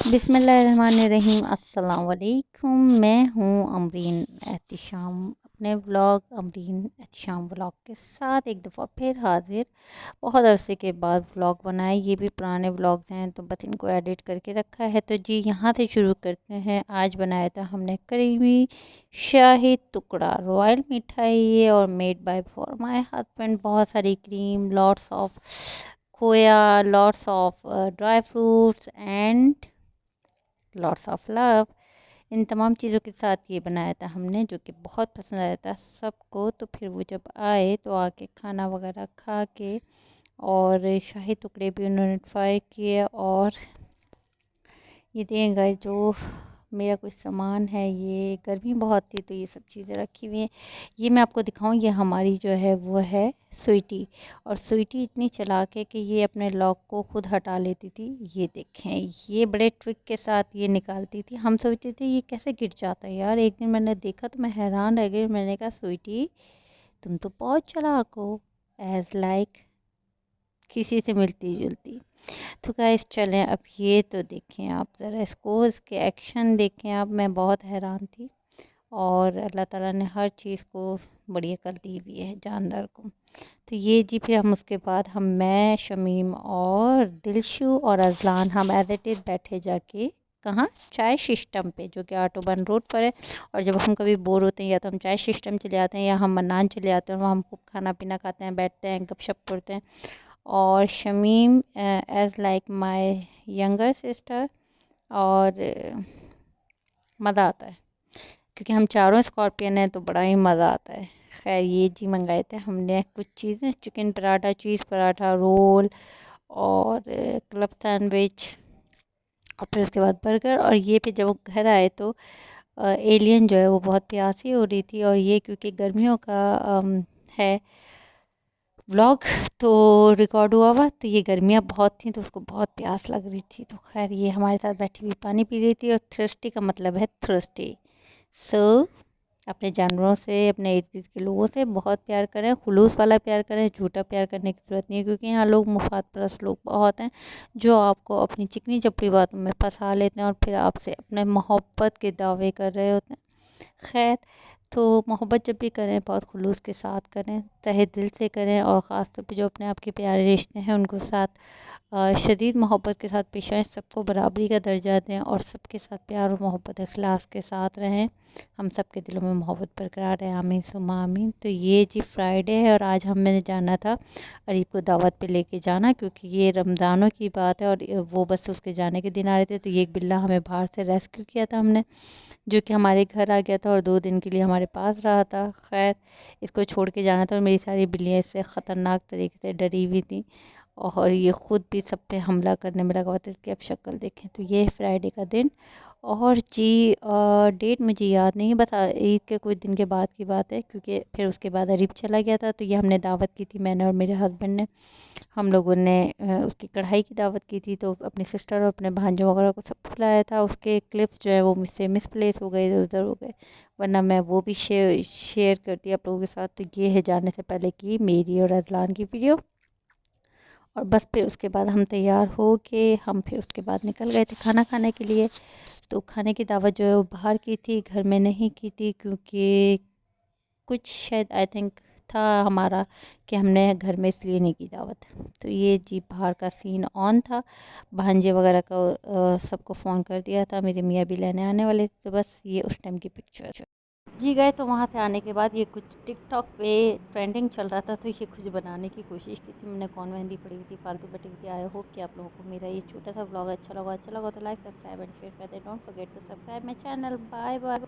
बिस्मिल्लाहिर्रहमानिर्रहीम। अस्सलाम वालेकुम। मैं हूँ अमरीन एहतिशाम, अपने व्लॉग अमरीन एहतिशाम व्लॉग के साथ एक दफ़ा फिर हाज़िर। बहुत अरसे के बाद व्लॉग बनाए, ये भी पुराने व्लॉग्स हैं तो बस इनको एडिट करके रखा है। तो जी यहाँ से शुरू करते हैं। आज बनाया था हमने करीमी शाही टुकड़ा, रॉयल मिठाई है और made by for my husband. बहुत सारी cream, lots of khoya, lots of dry fruits and lots of love. इन तमाम चीज़ों के साथ ये बनाया था हमने, जो कि बहुत पसंद आया था सबको। तो फिर वो जब आए तो आके खाना वगैरह खा के और शाही टुकड़े भी उन्होंने ट्राई किए। और ये देंगे जो मेरा कुछ सामान है, ये गर्मी बहुत थी तो ये सब चीज़ें रखी हुई हैं। ये मैं आपको दिखाऊं, ये हमारी जो है वो है स्वीटी। और स्वीटी इतनी चालाक है कि ये अपने लॉक को खुद हटा लेती थी। ये देखें, ये बड़े ट्रिक के साथ ये निकालती थी। हम सोचते थे ये कैसे गिर जाता है यार। एक दिन मैंने देखा तो मैं हैरान रह गई। मैंने कहा स्वीटी तुम तो बहुत चालाक हो, एज लाइक किसी से मिलती जुलती। तो गाइस चलें, अब ये तो देखें आप ज़रा इसको, इसके एक्शन देखें आप। मैं बहुत हैरान थी। और अल्लाह ताला ने हर चीज़ को बढ़िया कर दी हुई है जानदार को। तो ये जी फिर हम उसके बाद मैं शमीम और दिलशु और अजलान हम एज इट इज़ बैठे जाके कहाँ, चाय सिस्टम पे, जो कि ऑटोबन रोड पर है। और जब हम कभी बोर होते हैं या तो हम चाय सिस्टम चले आते हैं या हम मन्नान चले आते हैं, वहाँ हम खूब खाना पीना खाते हैं, बैठते हैं, गपशप करते हैं। और Shamim as like my younger sister. और मज़ा आता है क्योंकि हम चारों स्कॉर्पियन हैं तो बड़ा ही मज़ा आता है। खैर ये जी मंगाए थे हमने कुछ चीज़ें, चिकन पराठा, चीज़ पराठा, रोल और क्लब सैंडविच। और फिर उसके बाद बर्गर। और ये फिर जब वो घर आए तो एलियन जो है वो बहुत प्यासी हो रही थी। और ये क्योंकि गर्मियों का है व्लॉग तो रिकॉर्ड हुआ हुआ, तो ये गर्मियाँ बहुत थी तो उसको बहुत प्यास लग रही थी। तो खैर ये हमारे साथ बैठी हुई पानी पी रही थी। और थ्रस्टी का मतलब है थ्रस्टी। सो अपने जानवरों से, अपने इर्द गिर्द के लोगों से बहुत प्यार करें, खुलूस वाला प्यार करें। झूठा प्यार करने की ज़रूरत नहीं है, क्योंकि यहाँ लोग मुफाद परस्त लोग बहुत हैं जो आपको अपनी चिकनी चपड़ी बातों में फंसा लेते हैं और फिर आपसे अपने मोहब्बत के दावे कर रहे होते हैं। खैर, तो मोहब्बत जब भी करें बहुत खुलूस के साथ करें, तहे दिल से करें। और ख़ास तौर पे जो अपने आपके प्यारे रिश्ते हैं उनको साथ शदीद मोहब्बत के साथ पेश आएँ, सबको बराबरी का दर्जा दें और सबके साथ प्यार और मोहब्बत इखलास के साथ रहें। हम सब के दिलों में मोहब्बत बरकरार है, आमीन सुम्मा आमीन। तो ये जी फ्राइडे है और आज हमने जाना था अरीब को दावत पे लेके जाना, क्योंकि ये रमज़ानों की बात है और वो बस उसके जाने के दिन आ रहे थे। तो ये एक बिल्ला हमें बाहर से रेस्क्यू किया था हमने, जो कि हमारे घर आ गया था और 2 दिन के लिए हमारे पास रहा था। खैर इसको छोड़ के जाना था और मेरी सारी बिल्लियाँ इससे ख़तरनाक तरीके से डरी हुई थी। और ये ख़ुद भी सब पे हमला करने में लगा हुआ था कि अब शक्ल देखें। तो ये है फ्राइडे का दिन। और जी डेट मुझे याद नहीं है, बस ईद के कुछ दिन के बाद की बात है, क्योंकि फिर उसके बाद अरीब चला गया था। तो ये हमने दावत की थी, मैंने और मेरे हस्बैंड ने। हम लोगों ने उसकी कढ़ाई की दावत की थी, तो अपनी सिस्टर और अपने भांजों वगैरह को सब बुलाया था। उसके क्लिप्स जो है वो मुझसे मिसप्लेस हो गए, उधर हो गए, वरना मैं वो भी शेयर करती आप लोगों के साथ। तो ये है जाने से पहले की मेरी और अजलान की वीडियो। और बस फिर उसके बाद हम तैयार हो के हम फिर उसके बाद निकल गए थे खाना खाने के लिए। तो खाने की दावत जो है वो बाहर की थी, घर में नहीं की थी, क्योंकि कुछ शायद आई थिंक था हमारा कि हमने घर में इसलिए नहीं की दावत। तो ये जी बाहर का सीन ऑन था। भांजे वगैरह का सबको फ़ोन कर दिया था, मेरे मियाँ भी लेने आने वाले थे। तो बस ये उस टाइम की पिक्चर जी गए। तो वहाँ से आने के बाद ये कुछ टिकटॉक पे ट्रेंडिंग चल रहा था, तो ये कुछ बनाने की कोशिश की थी मैंने। कौन मेहंदी पड़ी हुई थी, फालतू बटी हुई थी। आई होप कि आप लोगों को मेरा ये छोटा सा ब्लॉग अच्छा लगा तो लाइक सब्सक्राइब एंड शेयर कर दें। Don't forget to subscribe my channel. Bye bye.